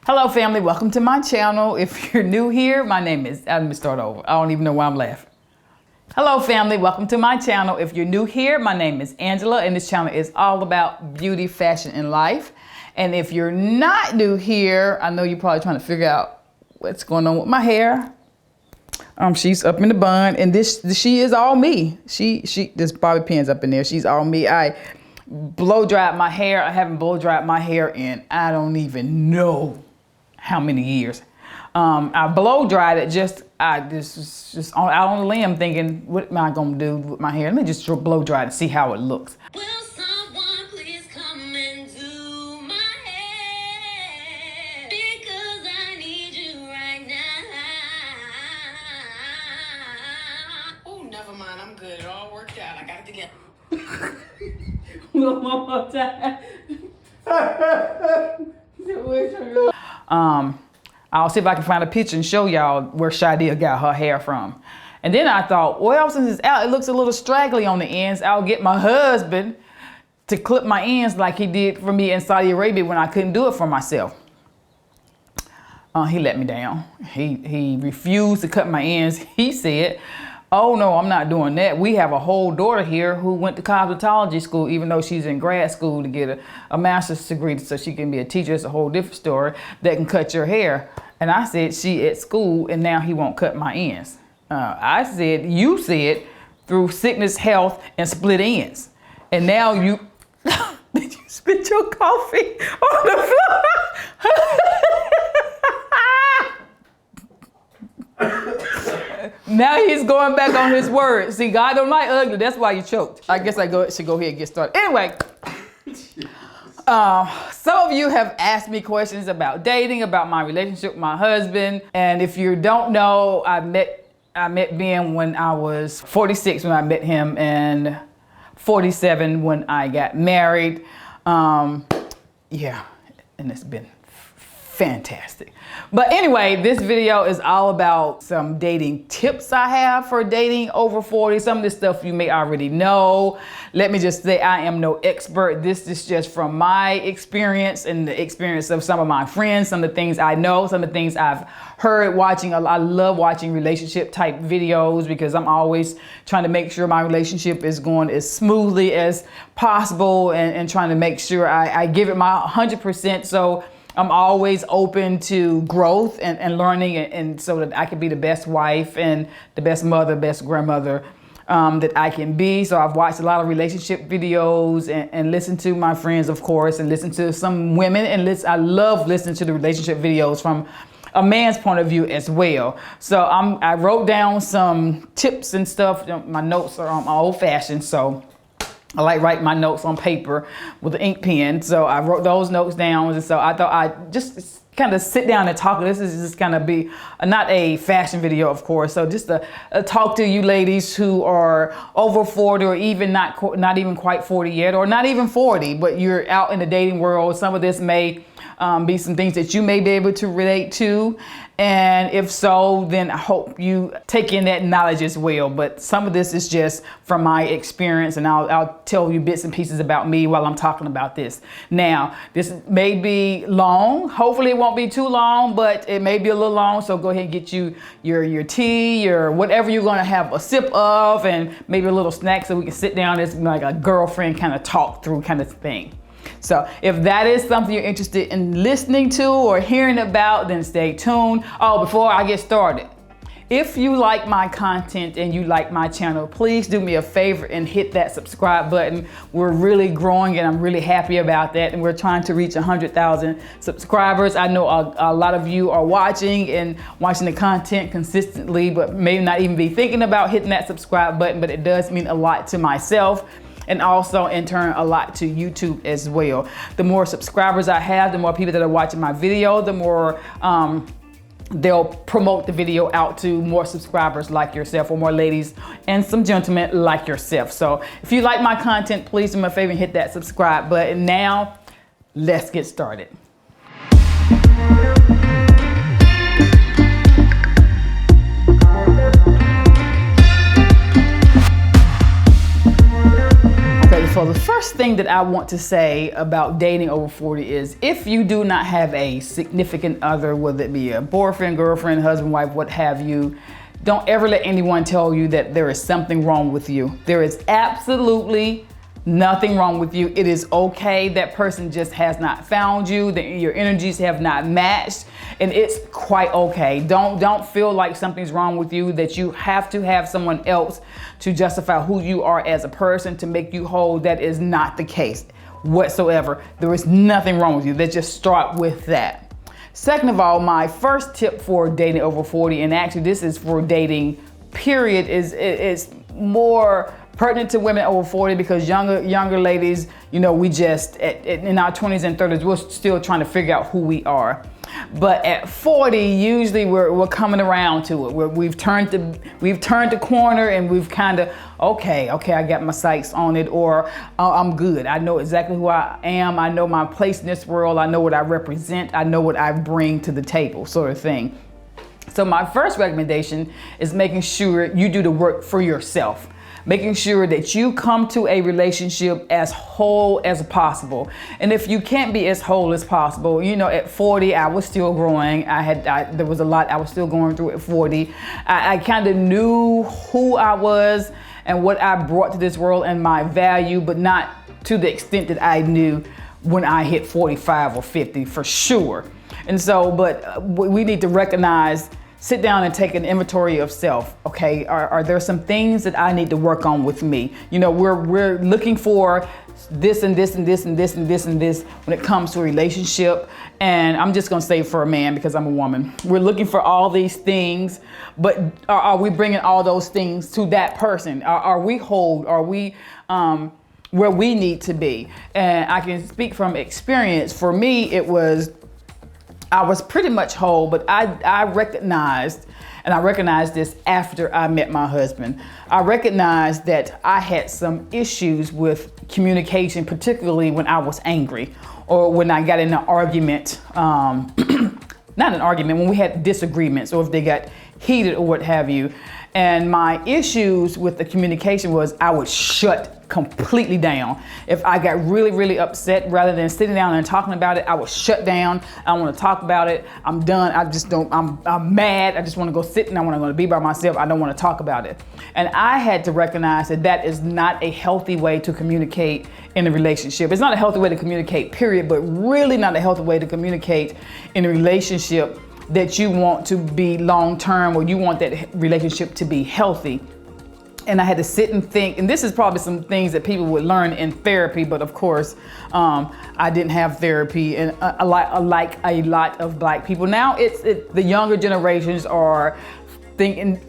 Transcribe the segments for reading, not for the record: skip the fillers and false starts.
Hello family, welcome to my channel. If you're new here, my name is, let me start over. I don't even know why I'm laughing. Hello family, welcome to my channel. If you're new here, my name is Angela and this channel is all about beauty, fashion, and life. And if you're not new here, I know you're probably trying to figure out what's going on with my hair. She's up in the bun and she is all me. There's bobby pins up in there. She's all me. I blow dried my hair. I haven't blow dried my hair in I don't even know how many years. I blow dried it just out on a limb thinking, what am I gonna do with my hair? Let me just blow dry it and see how it looks. Will someone please come and do my hair? Because I need you right now. Oh, never mind, I'm good. It all worked out. I got it together. One more time. I'll see if I can find a picture and show y'all where Shadia got her hair from. And then I thought, well, since it's out, it looks a little straggly on the ends. I'll get my husband to clip my ends like he did for me in Saudi Arabia when I couldn't do it for myself. He let me down. He refused to cut my ends. He said, oh no, I'm not doing that. We have a whole daughter here who went to cosmetology school, even though she's in grad school to get a master's degree so she can be a teacher. It's a whole different story that can cut your hair. And I said, she at school and now he won't cut my ends. I said, you said through sickness, health, and split ends. And now you, did you spit your coffee on the floor? Now he's going back on his word. See, God don't like ugly. That's why you choked. I guess I should go ahead and get started. Anyway, some of you have asked me questions about dating, about my relationship with my husband. And if you don't know, I met Ben when I was 46 when I met him and 47 when I got married. Yeah, and it's been fantastic. But anyway, this video is all about some dating tips I have for dating over 40. Some of this stuff you may already know. Let me just say I am no expert. This is just from my experience and the experience of some of my friends, some of the things I know, some of the things I've heard watching. I love watching relationship type videos because I'm always trying to make sure my relationship is going as smoothly as possible and trying to make sure I give it my 100%. So I'm always open to growth and learning and so that I can be the best wife and the best mother, best grandmother that I can be. So I've watched a lot of relationship videos and listened to my friends, of course, and listened to some women. And I love listening to the relationship videos from a man's point of view as well. So I wrote down some tips and stuff. My notes are old fashioned, so I like writing my notes on paper with an ink pen. So I wrote those notes down. And so I thought I'd just kind of sit down and talk. This is just kind of be not a fashion video, of course. So just to talk to you ladies who are over 40 or even not even quite 40 yet, or not even 40, but you're out in the dating world. Some of this may be some things that you may be able to relate to. And if so, then I hope you take in that knowledge as well. But some of this is just from my experience, and I'll tell you bits and pieces about me while I'm talking about this. Now, this may be long. Hopefully it won't be too long, but it may be a little long. So go ahead and get you your tea or whatever you're gonna have a sip of, and maybe a little snack so we can sit down as like a girlfriend kind of talk through kind of thing. So if that is something you're interested in listening to or hearing about, then stay tuned. Oh, before I get started, if you like my content and you like my channel, please do me a favor and hit that subscribe button. We're really growing and I'm really happy about that. And we're trying to reach 100,000 subscribers. I know a lot of you are watching the content consistently, but may not even be thinking about hitting that subscribe button, but it does mean a lot to myself. And also in turn a lot to YouTube as well. The more subscribers I have, the more people that are watching my video, the more they'll promote the video out to more subscribers like yourself, or more ladies and some gentlemen like yourself. So if you like my content, please do me a favor and hit that subscribe button. Now, let's get started. So the first thing that I want to say about dating over 40 is if you do not have a significant other, whether it be a boyfriend, girlfriend, husband, wife, what have you, don't ever let anyone tell you that there is something wrong with you. There is absolutely nothing wrong with you. It is okay. That person just has not found you, that your energies have not matched, and it's quite okay. Don't feel like something's wrong with you, that you have to have someone else to justify who you are as a person, to make you whole. That is not the case whatsoever. There is nothing wrong with you. Let's just start with that. Second of all, my first tip for dating over 40, and actually this is for dating period, is more pertinent to women over 40, because younger ladies, you know, we just in our 20s and 30s, we're still trying to figure out who we are. But at 40, usually we're coming around to it. We've turned the corner, and we've kind of, okay, I got my sights on it, or I'm good. I know exactly who I am. I know my place in this world. I know what I represent. I know what I bring to the table, sort of thing. So my first recommendation is making sure you do the work for yourself. Making sure that you come to a relationship as whole as possible. And if you can't be as whole as possible, you know, at 40, I was still growing. There was a lot I was still going through at 40. I kind of knew who I was and what I brought to this world and my value, but not to the extent that I knew when I hit 45 or 50, for sure. And so, but we need to recognize, sit down and take an inventory of self. Okay, are there some things that I need to work on with me? You know, we're looking for this and this and this and this and this and this when it comes to a relationship. And I'm just gonna say for a man, because I'm a woman, we're looking for all these things, but are we bringing all those things to that person? Are we whole? Are we where we need to be? And I can speak from experience. For me, I was pretty much whole, but I recognized, and I recognized this after I met my husband, I recognized that I had some issues with communication, particularly when I was angry, or when I got in an argument, not an argument, when we had disagreements, or if they got heated or what have you. And my issues with the communication was I would shut completely down. If I got really, really upset, rather than sitting down and talking about it, I would shut down. I don't want to talk about it. I'm done. I'm mad. I just want to go sit and I want to go be by myself. I don't want to talk about it. And I had to recognize that that is not a healthy way to communicate in a relationship. It's not a healthy way to communicate, period, but really not a healthy way to communicate in a relationship that you want to be long-term, or you want that relationship to be healthy. And I had to sit and think, and this is probably some things that people would learn in therapy, but of course, I didn't have therapy, and like a lot of Black people. Now the younger generations are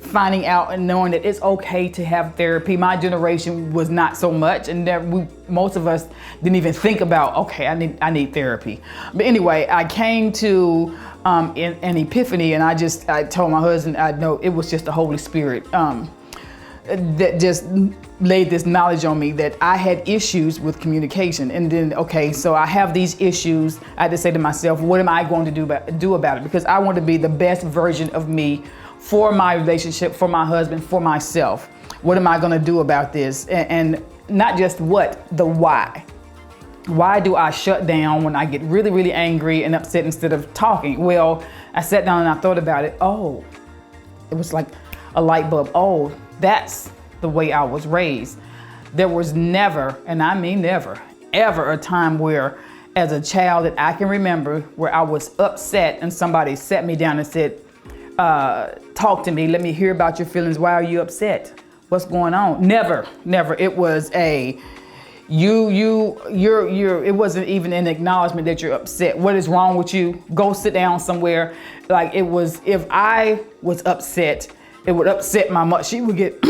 finding out and knowing that it's okay to have therapy. My generation was not so much, and most of us didn't even think about, okay, I need therapy. But anyway, I came to an epiphany, and I told my husband, I know it was just the Holy Spirit that just laid this knowledge on me that I had issues with communication. And then, okay, so I have these issues. I had to say to myself, what am I going to do about it? Because I want to be the best version of me for my relationship, for my husband, for myself. What am I going to do about this? And not just what, the why. Why do I shut down when I get really, really angry and upset instead of talking? Well, I sat down and I thought about it. Oh, it was like a light bulb. Oh, that's the way I was raised. There was never, and I mean never, ever a time where, as a child that I can remember, where I was upset and somebody sat me down and said, talk to me, let me hear about your feelings. Why are you upset? What's going on? Never. It was it wasn't even an acknowledgement that you're upset. What is wrong with you? Go sit down somewhere. Like, it was, if I was upset, it would upset my mother. She would get,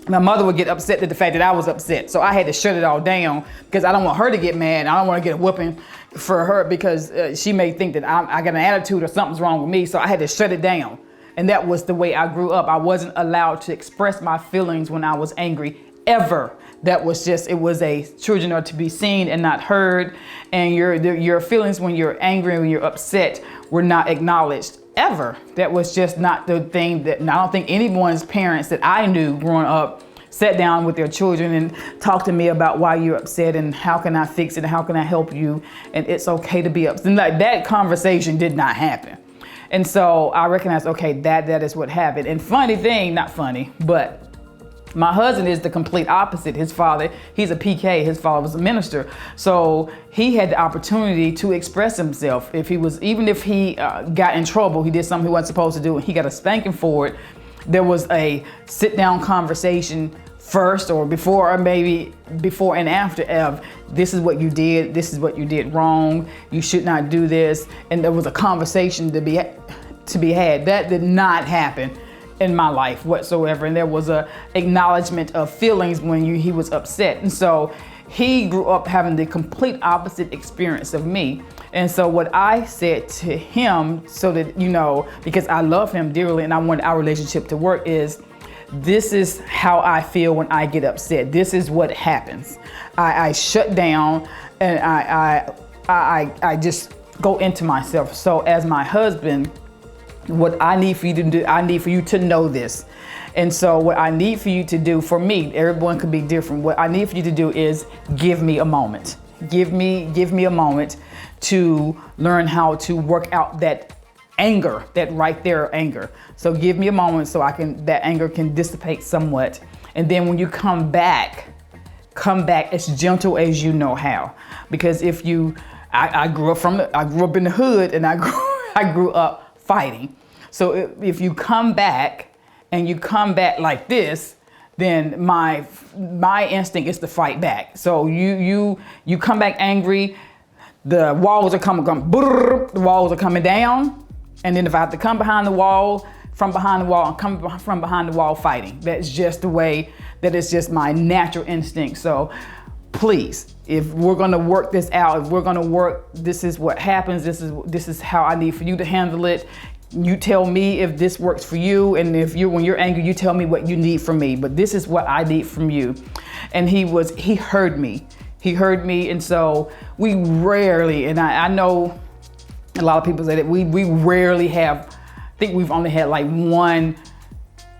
my mother would get upset at the fact that I was upset. So I had to shut it all down, because I don't want her to get mad. I don't want to get a whooping for her, because she may think that I got an attitude or something's wrong with me. So I had to shut it down. And that was the way I grew up. I wasn't allowed to express my feelings when I was angry, ever. That was just, it was children are to be seen and not heard. And your feelings when you're angry and when you're upset were not acknowledged, ever. That was just not the thing that, I don't think anyone's parents that I knew growing up sat down with their children and talked to me about why you're upset and how can I fix it and how can I help you, and it's okay to be upset. And like, that conversation did not happen. And so I recognized, okay, that is what happened. And funny thing, not funny, but my husband is the complete opposite. His father, he's a PK, his father was a minister. So he had the opportunity to express himself. Even if he got in trouble, he did something he wasn't supposed to do, and he got a spanking for it, there was a sit down conversation first or before, or maybe before and after of, this is what you did wrong, you should not do this. And there was a conversation to be had. That did not happen in my life whatsoever. And there was a acknowledgement of feelings when he was upset. And so he grew up having the complete opposite experience of me. And so what I said to him, so that, because I love him dearly and I want our relationship to work, is this is how I feel when I get upset. This is what happens. I shut down and I just go into myself. So as my husband, what I need for you to do, I need for you to know this. And so what I need for you to do, for me, everyone could be different. What I need for you to do is give me a moment. Give me a moment to learn how to work out that anger, that right there anger. So give me a moment so that anger can dissipate somewhat. And then when you come back as gentle as you know how. Because I grew up in the hood, and I grew up fighting. So if you come back and you come back like this, then my instinct is to fight back. So you come back angry, the walls are coming down, and then if I have to come from behind the wall and come from behind the wall fighting, that's just the way, that is just my natural instinct. So please, if we're gonna work this out, this is what happens, this is how I need for you to handle it. You tell me if this works for you, and when you're angry, you tell me what you need from me, but this is what I need from you. And he heard me. He heard me, and so we rarely, and I know a lot of people say that we rarely have, I think we've only had like one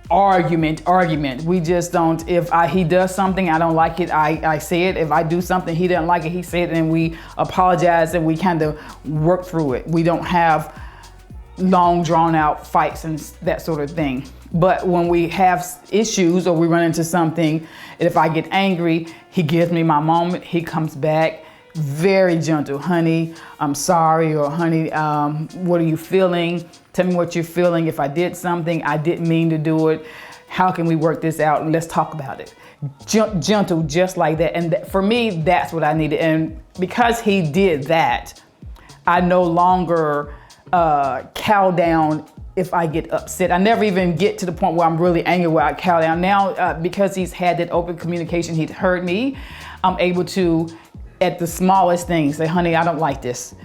argument. We just don't, he does something, I don't like it, I say it. If I do something, he doesn't like it, he said it, and we apologize and we kind of work through it. We don't have long drawn out fights and that sort of thing. But when we have issues or we run into something, if I get angry, he gives me my moment. He comes back very gentle. Honey, I'm sorry, or honey, what are you feeling? Tell me what you're feeling. If I did something, I didn't mean to do it. How can we work this out? Let's talk about it. Gentle, just like that. And for me, that's what I needed. And because he did that, I no longer cow down if I get upset. I never even get to the point where I'm really angry where I cow down. Now, because he's had that open communication, he's heard me, I'm able to, at the smallest things, say, honey, I don't like this.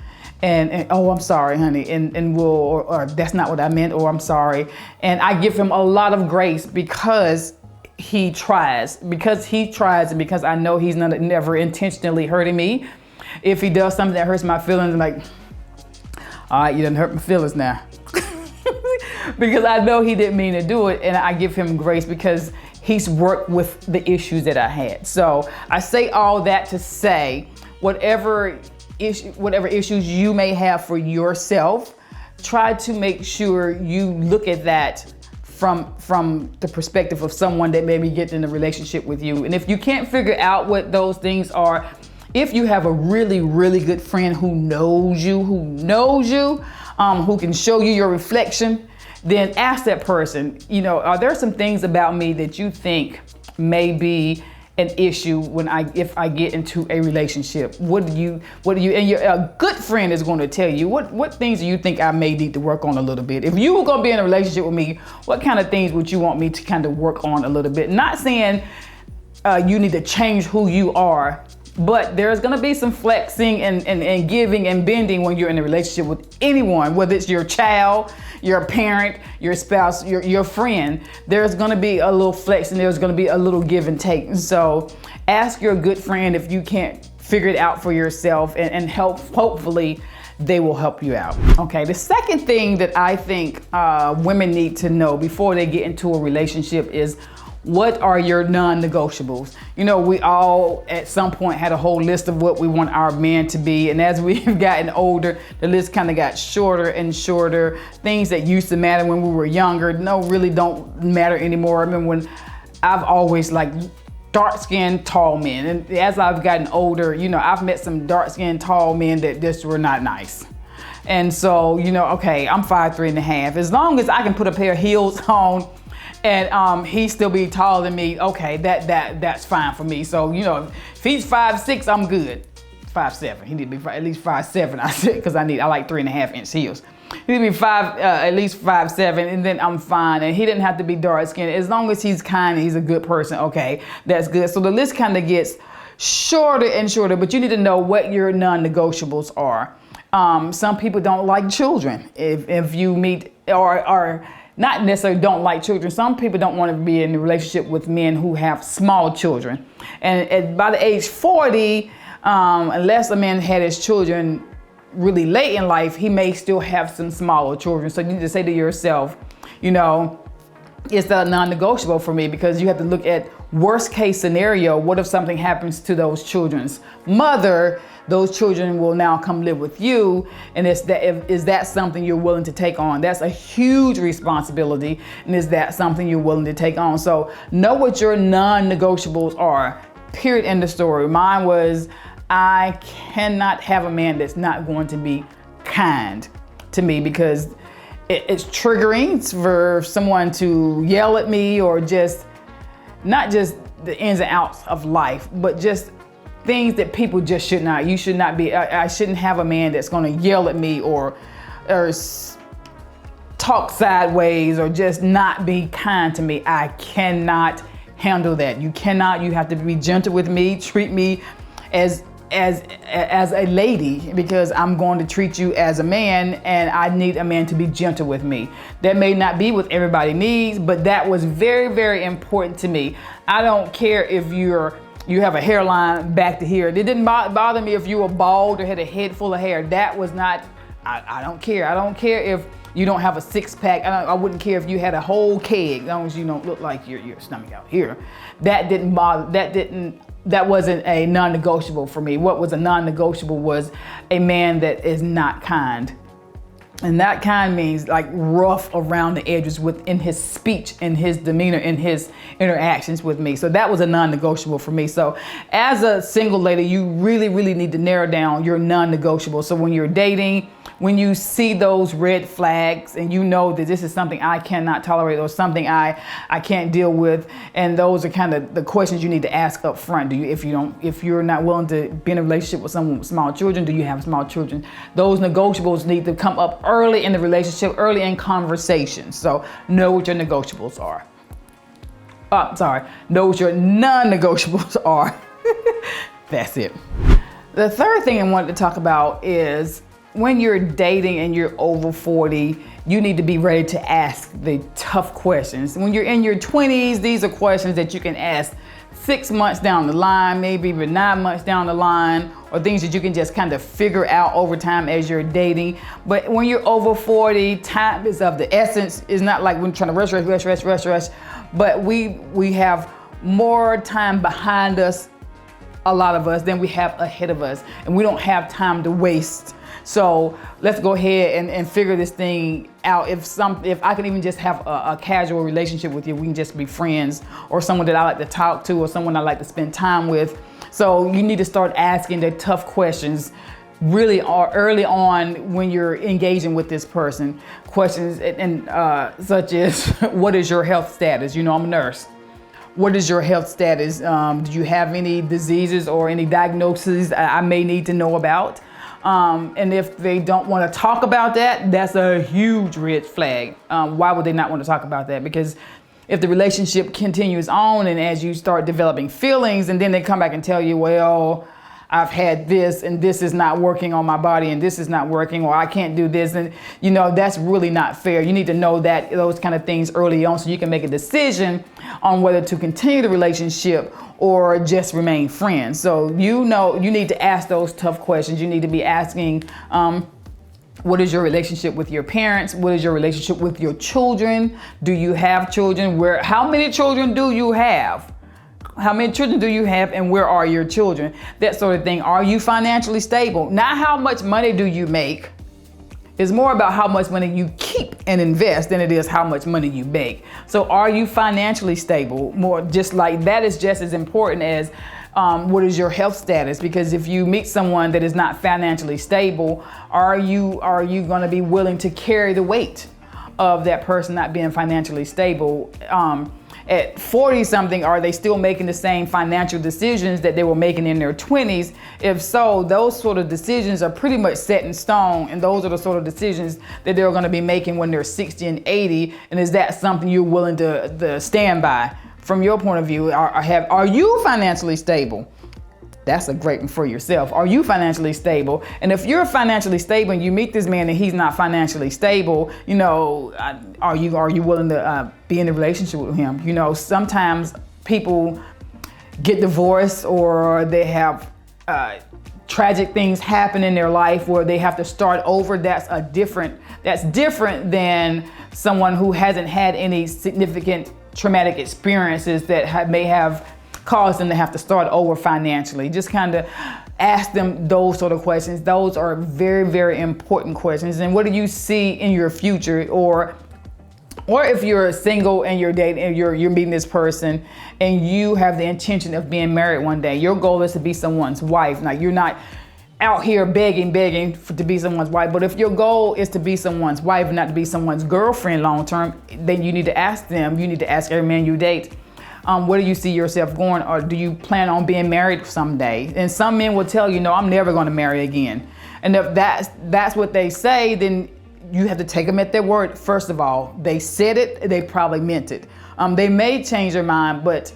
And oh, I'm sorry, honey. And or that's not what I meant, or I'm sorry. And I give him a lot of grace because he tries, and because I know he's never intentionally hurting me. If he does something that hurts my feelings, I'm like, all right, you done hurt my feelings now. Because I know he didn't mean to do it, and I give him grace because he's worked with the issues that I had. So I say all that to say, whatever issues you may have for yourself, try to make sure you look at that from the perspective of someone that maybe gets in a relationship with you. And if you can't figure out what those things are, if you have a really, really good friend who knows you, who can show you your reflection, then ask that person, are there some things about me that you think may be an issue if I get into a relationship? What do you, and a good friend is going to tell you, what things do you think I may need to work on a little bit? If you were going to be in a relationship with me, what kind of things would you want me to kind of work on a little bit? Not saying you need to change who you are, but there's gonna be some flexing and giving and bending when you're in a relationship with anyone, whether it's your child, your parent, your spouse, your friend. There's gonna be a little flex and there's gonna be a little give and take. And so ask your good friend if you can't figure it out for yourself, and hopefully they will help you out. Okay, the second thing that I think women need to know before they get into a relationship is, What are your non-negotiables? You know, we all at some point had a whole list of what we want our man to be. And as we've gotten older, the list kind of got shorter and shorter. Things that used to matter when we were younger, really don't matter anymore. I remember when I've always liked dark-skinned, tall men. And as I've gotten older, you know, I've met some dark-skinned, tall men that just were not nice. And so, you know, okay, I'm 5'3.5". As long as I can put a pair of heels on and he still be taller than me, okay, that's fine for me. So, you know, if he's 5'6", I'm good. 5'7", he need to be at least 5'7", I said, because I like 3.5-inch heels. He need to be at least 5'7", and then I'm fine. And he didn't have to be dark skinned. As long as he's kind and he's a good person, okay, that's good. So the list kind of gets shorter and shorter, but you need to know what your non-negotiables are. Some people don't like children. If you meet or not necessarily don't like children. Some people don't want to be in a relationship with men who have small children. And by the age 40, unless a man had his children really late in life, he may still have some smaller children. So you need to say to yourself, you know, it's a non-negotiable for me, because you have to look at worst case scenario. What if something happens to those children's mother? Those children will now come live with you. And is that something you're willing to take on? That's a huge responsibility. And is that something you're willing to take on? So know what your non-negotiables are, period, end of story. Mine was, I cannot have a man that's not going to be kind to me, because it's triggering for someone to yell at me, or just not just the ins and outs of life, but just things that people just should not. You should not be. I shouldn't have a man that's going to yell at me or talk sideways or just not be kind to me. I cannot handle that. You cannot. You have to be gentle with me. Treat me as a lady, because I'm going to treat you as a man, and I need a man to be gentle with me. That may not be what everybody needs, but that was very, very important to me. I don't care if you have a hairline back to here. It didn't bother me if you were bald or had a head full of hair. That was not, I don't care. I don't care if you don't have a six-pack. I wouldn't care if you had a whole keg, as long as you don't look like your stomach out here. That didn't bother, that wasn't a non-negotiable for me. What was a non-negotiable was a man that is not kind. And that kind means like rough around the edges within his speech, in his demeanor, in his interactions with me. So that was a non-negotiable for me. So as a single lady, you really, really need to narrow down your non-negotiable. So when you're dating, when you see those red flags and you know that this is something I cannot tolerate or something I can't deal with, and those are kind of the questions you need to ask up front. If you're not willing to be in a relationship with someone with small children, do you have small children? Those negotiables need to come up early in the relationship, early in conversations. So know what your negotiables are. Know what your non-negotiables are. That's it. The third thing I wanted to talk about is, when you're dating and you're over 40, you need to be ready to ask the tough questions. When you're in your 20s, these are questions that you can ask 6 months down the line, maybe even 9 months down the line, or things that you can just kind of figure out over time as you're dating. But when you're over 40, time is of the essence. It's not like we're trying to rush, but we have more time behind us, a lot of us, than we have ahead of us, and we don't have time to waste. So let's go ahead and figure this thing out. If I can even just have a casual relationship with you, we can just be friends, or someone that I like to talk to, or someone I like to spend time with. So you need to start asking the tough questions really early on when you're engaging with this person. Questions such as, what is your health status? You know, I'm a nurse. What is your health status? Do you have any diseases or any diagnoses I may need to know about? And if they don't want to talk about that, that's a huge red flag. Why would they not want to talk about that? Because if the relationship continues on, and as you start developing feelings, and then they come back and tell you, well, I've had this and this is not working on my body, and this is not working, or I can't do this, and you know, that's really not fair. You need to know that those kind of things early on, so you can make a decision on whether to continue the relationship or just remain friends. So you know, you need to ask those tough questions. You need to be asking, What is your relationship with your parents? What is your relationship with your children? Do you have children? How many children do you have? How many children do you have, and where are your children? That sort of thing. Are you financially stable? Not how much money do you make. It's more about how much money you keep and invest than it is how much money you make. So are you financially stable? More just like that is just as important as what is your health status? Because if you meet someone that is not financially stable, are you going to be willing to carry the weight of that person not being financially stable? At 40 something, are they still making the same financial decisions that they were making in their 20s? If so, those sort of decisions are pretty much set in stone, and those are the sort of decisions that they're going to be making when they're 60 and 80. And is that something you're willing to stand by? From your point of view, are you financially stable? That's a great one for yourself. Are you financially stable? And if you're financially stable and you meet this man and he's not financially stable, you know, are you willing to be in a relationship with him? You know, sometimes people get divorced or they have tragic things happen in their life where they have to start over. That's different than someone who hasn't had any significant traumatic experiences that may have caused them to have to start over financially. Just kind of ask them those sort of questions. Those are very, very important questions. And what do you see in your future? Or if you're single and you're dating and you're meeting this person and you have the intention of being married one day, your goal is to be someone's wife. Now, you're not out here begging to be someone's wife, but if your goal is to be someone's wife and not to be someone's girlfriend long term, then you need to ask them. You need to ask every man you date, where do you see yourself going, or do you plan on being married someday? And some men will tell you, no, I'm never going to marry again. And if that's what they say, then you have to take them at their word. First of all, they said it, they probably meant it. They may change their mind, but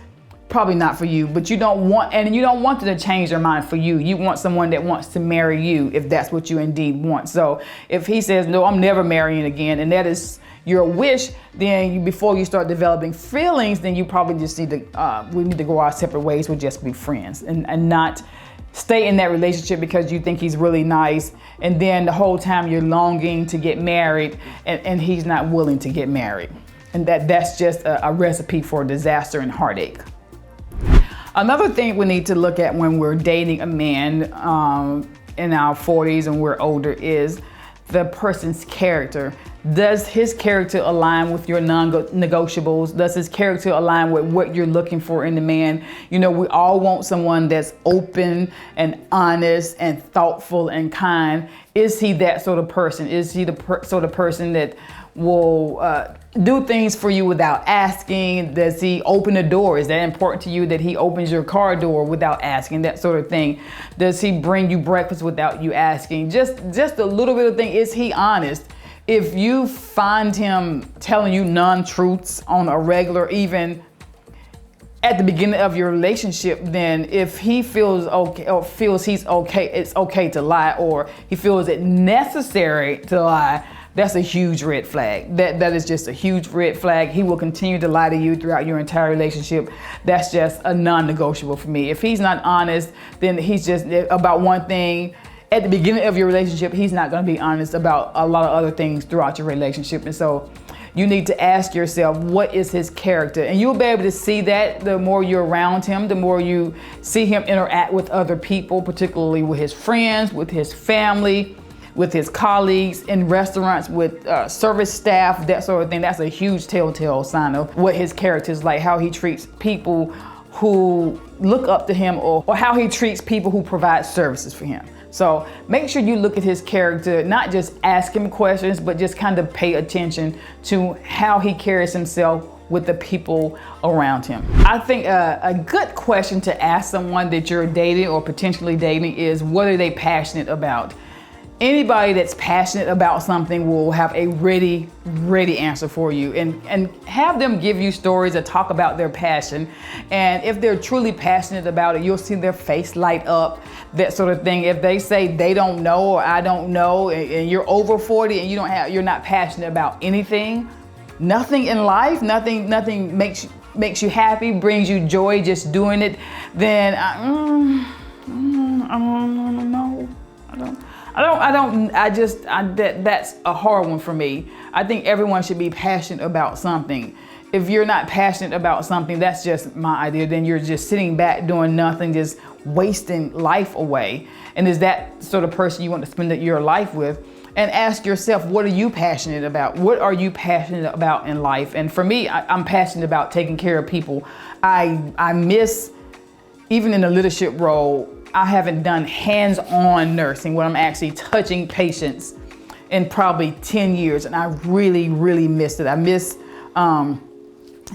probably not for you. But you don't want them to change their mind for you. You want someone that wants to marry you if that's what you indeed want. So if he says, no, I'm never marrying again, and that is your wish, then before you start developing feelings, then you probably just need to, we need to go our separate ways. We'll just be friends and not stay in that relationship because you think he's really nice. And then the whole time you're longing to get married and he's not willing to get married. And that's just a recipe for disaster and heartache. Another thing we need to look at when we're dating a man in our 40s and we're older is the person's character. Does his character align with your non-negotiables? Does his character align with what you're looking for in the man? You know, we all want someone that's open and honest and thoughtful and kind. Is he that sort of person? Is he the sort of person that will do things for you without asking? Does he open the door? Is that important to you that he opens your car door without asking? That sort of thing. Does he bring you breakfast without you asking? Just a little bit of thing. Is he honest? If you find him telling you non-truths on a regular, even at the beginning of your relationship, then if he feels okay or feels he's okay, it's okay to lie, or he feels it necessary to lie, that's a huge red flag. That is just a huge red flag. He will continue to lie to you throughout your entire relationship. That's just a non-negotiable for me. If he's not honest, then he's just about one thing. At the beginning of your relationship, he's not going to be honest about a lot of other things throughout your relationship. And so you need to ask yourself, what is his character? And you'll be able to see that the more you're around him, the more you see him interact with other people, particularly with his friends, with his family, with his colleagues, in restaurants, with service staff, that sort of thing. That's a huge telltale sign of what his character is like, how he treats people who look up to him, or how he treats people who provide services for him. So make sure you look at his character, not just ask him questions, but just kind of pay attention to how he carries himself with the people around him. I think a good question to ask someone that you're dating or potentially dating is, what are they passionate about? Anybody that's passionate about something will have a ready answer for you, and have them give you stories that talk about their passion. And if they're truly passionate about it, you'll see their face light up, that sort of thing. If they say they don't know or I don't know, and you're over 40 and you're not passionate about anything, nothing in life, nothing makes you happy, brings you joy just doing it, then I don't know. That's a hard one for me. I think everyone should be passionate about something. If you're not passionate about something, that's just my idea, then you're just sitting back doing nothing, just wasting life away. And is that sort of person you want to spend your life with? And ask yourself, what are you passionate about? What are you passionate about in life? And for me, I'm passionate about taking care of people. I miss, even in a leadership role, I haven't done hands-on nursing where I'm actually touching patients in probably 10 years. And I really, really missed it. I miss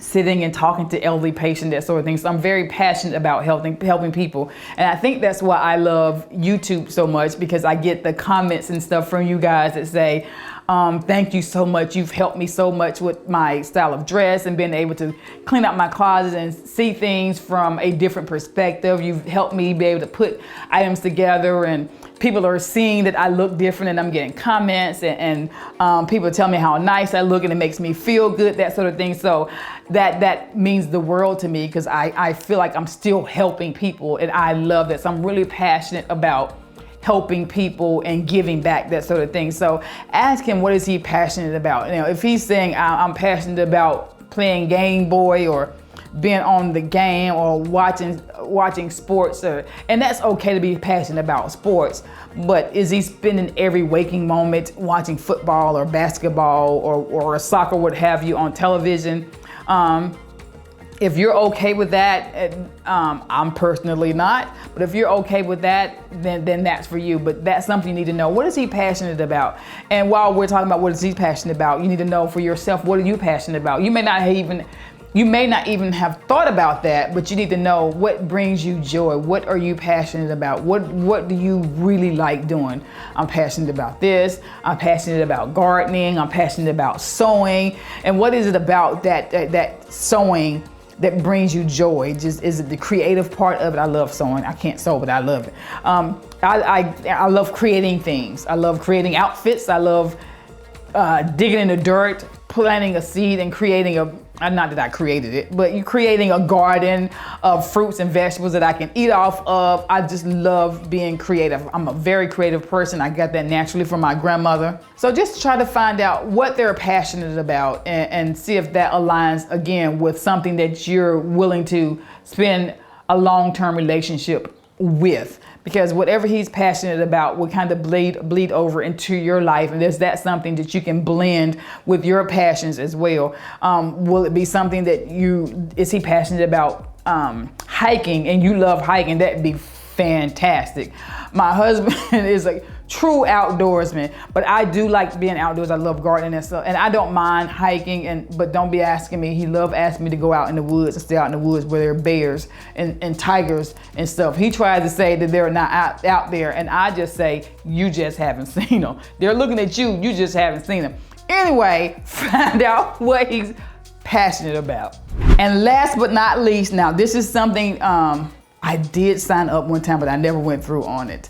sitting and talking to elderly patients, that sort of thing. So I'm very passionate about helping people. And I think that's why I love YouTube so much, because I get the comments and stuff from you guys that say, thank you so much. You've helped me so much with my style of dress and being able to clean up my closet and see things from a different perspective. You've helped me be able to put items together, and people are seeing that I look different, and I'm getting comments and people tell me how nice I look, and it makes me feel good, that sort of thing. So that means the world to me, because I feel like I'm still helping people, and I love that. So I'm really passionate about helping people and giving back, that sort of thing. So ask him, what is he passionate about? You know, if he's saying I'm passionate about playing Game Boy or being on the game or watching sports, and that's okay to be passionate about sports, but is he spending every waking moment watching football or basketball or soccer, what have you, on television? If you're okay with that, I'm personally not, but if you're okay with that, then that's for you. But that's something you need to know. What is he passionate about? And while we're talking about what is he passionate about, you need to know for yourself, what are you passionate about? You may not even have thought about that, but you need to know what brings you joy. What are you passionate about? What do you really like doing? I'm passionate about this. I'm passionate about gardening. I'm passionate about sewing. And what is it about that sewing that brings you joy? Just, is it the creative part of it? I love sewing. I can't sew, but I love it. I love creating things. I love creating outfits. I love digging in the dirt, planting a seed, and creating not that I created it, but you're creating a garden of fruits and vegetables that I can eat off of. I just love being creative. I'm a very creative person. I got that naturally from my grandmother. So just try to find out what they're passionate about and see if that aligns, again, with something that you're willing to spend a long-term relationship with. Because whatever he's passionate about will kind of bleed over into your life. And that's something that you can blend with your passions as well. Will it be something that is he passionate about hiking, and you love hiking? That'd be fantastic. My husband is a true outdoorsman, but I do like being outdoors. I love gardening and stuff, and I don't mind hiking, but don't be asking me. He loves asking me to go out in the woods and stay out in the woods where there are bears and tigers and stuff. He tries to say that they're not out there, and I just say, you just haven't seen them. They're looking at you, you just haven't seen them. Anyway, find out what he's passionate about. And last but not least, now this is something I did sign up one time, but I never went through on it.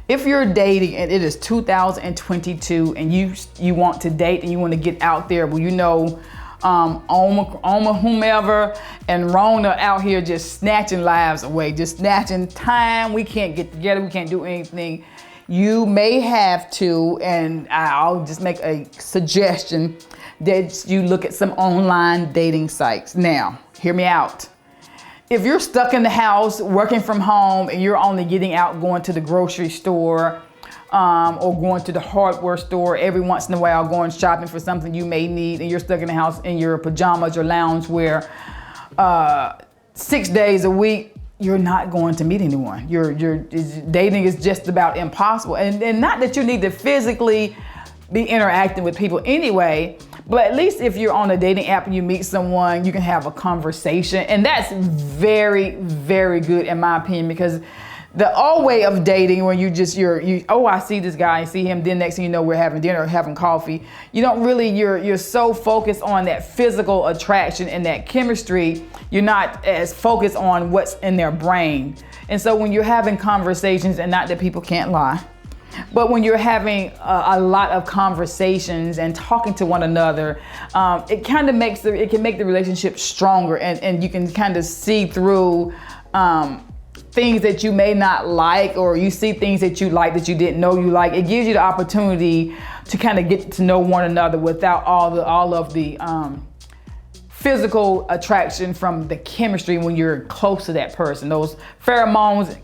If you're dating and it is 2022 and you want to date and you want to get out there, well, you know, Oma, whomever, and Rona out here just snatching lives away, just snatching time. We can't get together. We can't do anything. You may have to, and I'll just make a suggestion that you look at some online dating sites. Now, hear me out. If you're stuck in the house working from home and you're only getting out, going to the grocery store or going to the hardware store every once in a while, going shopping for something you may need, and you're stuck in the house in your pajamas or loungewear 6 days a week, you're not going to meet anyone. Dating is just about impossible. And not that you need to physically be interacting with people anyway, but at least if you're on a dating app and you meet someone, you can have a conversation. And that's very, very good in my opinion, because the old way of dating, when I see this guy, I see him, then next thing you know, we're having dinner or having coffee. You're so focused on that physical attraction and that chemistry, you're not as focused on what's in their brain. And so when you're having conversations, and not that people can't lie, but when you're having a lot of conversations and talking to one another, it kind of it can make the relationship stronger, and you can kind of see through things that you may not like, or you see things that you like that you didn't know you like. It gives you the opportunity to kind of get to know one another without all of the physical attraction from the chemistry when you're close to that person. Those pheromones,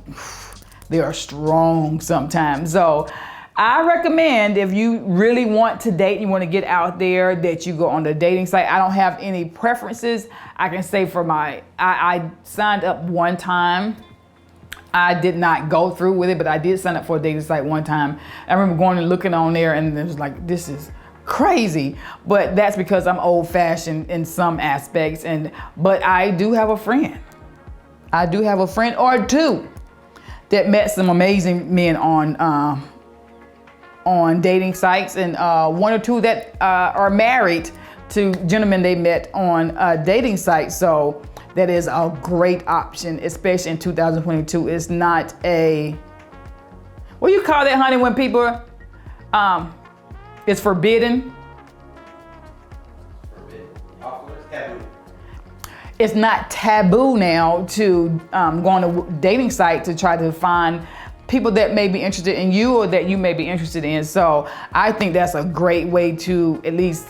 they are strong sometimes. So I recommend, if you really want to date, you want to get out there, that you go on the dating site. I don't have any preferences. I can say for I signed up one time. I did not go through with it, but I did sign up for a dating site one time. I remember going and looking on there, and it was like, this is crazy. But that's because I'm old fashioned in some aspects. But I do have a friend. I do have a friend or two that met some amazing men on dating sites, and one or two that are married to gentlemen they met on dating sites. So that is a great option, especially in 2022. It's not what do you call that, honey, when people, it's forbidden? Taboo. It's not taboo now to go on a dating site to try to find people that may be interested in you or that you may be interested in. So I think that's a great way to at least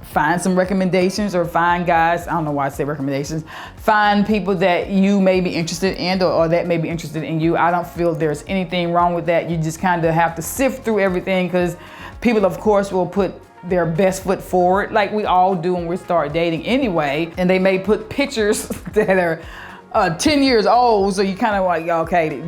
find some recommendations, or find guys, I don't know why I say recommendations, find people that you may be interested in, or that may be interested in you. I don't feel there's anything wrong with that. You just kind of have to sift through everything, because people, of course, will put their best foot forward, like we all do when we start dating anyway. And they may put pictures that are 10 years old, so you kind of like, okay,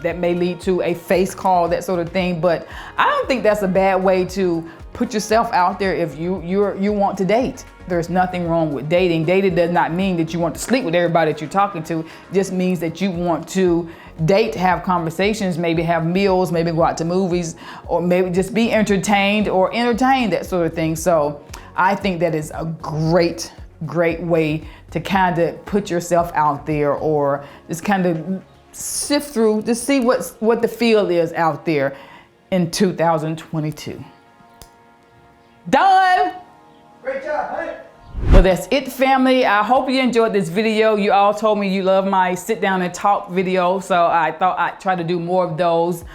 that may lead to a face call, that sort of thing. But I don't think that's a bad way to put yourself out there if you want to date. There's nothing wrong with dating. Dating does not mean that you want to sleep with everybody that you're talking to. It just means that you want to date, have conversations, maybe have meals, maybe go out to movies, or maybe just be entertained or entertain, that sort of thing. So I think that is a great way to kind of put yourself out there, or just kind of sift through to see what the feel is out there in 2022. Done. Great job, honey. Well, that's it, family. I hope you enjoyed this video. You all told me you love my sit down and talk video, so I thought I'd try to do more of those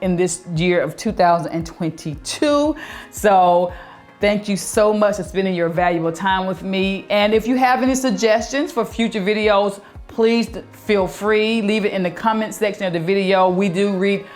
in this year of 2022. So thank you so much for spending your valuable time with me. And if you have any suggestions for future videos, please feel free. Leave it in the comment section of the video. We do read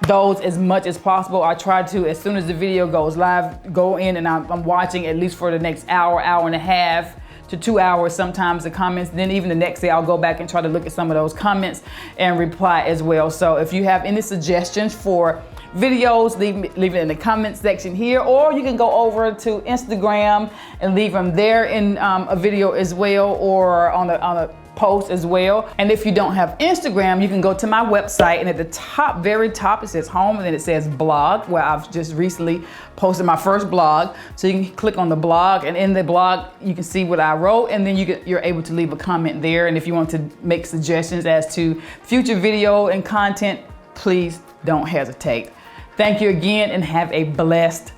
those as much as possible. I try to, as soon as the video goes live, go in and I'm watching at least for the next hour and a half to 2 hours sometimes, the comments. Then even the next day I'll go back and try to look at some of those comments and reply as well. So if you have any suggestions for videos, leave it in the comment section here, or you can go over to Instagram and leave them there in a video as well, or on a post as well. And if you don't have Instagram, you can go to my website, and at the top, very top, it says home, and then it says blog, where I've just recently posted my first blog. So you can click on the blog, and in the blog you can see what I wrote, and then you're able to leave a comment there. And if you want to make suggestions as to future video and content, please don't hesitate. Thank you again, and have a blessed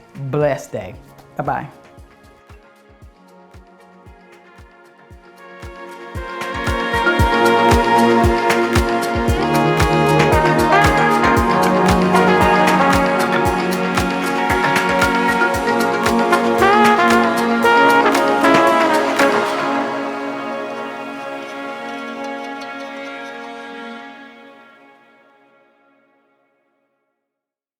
day. Bye-bye.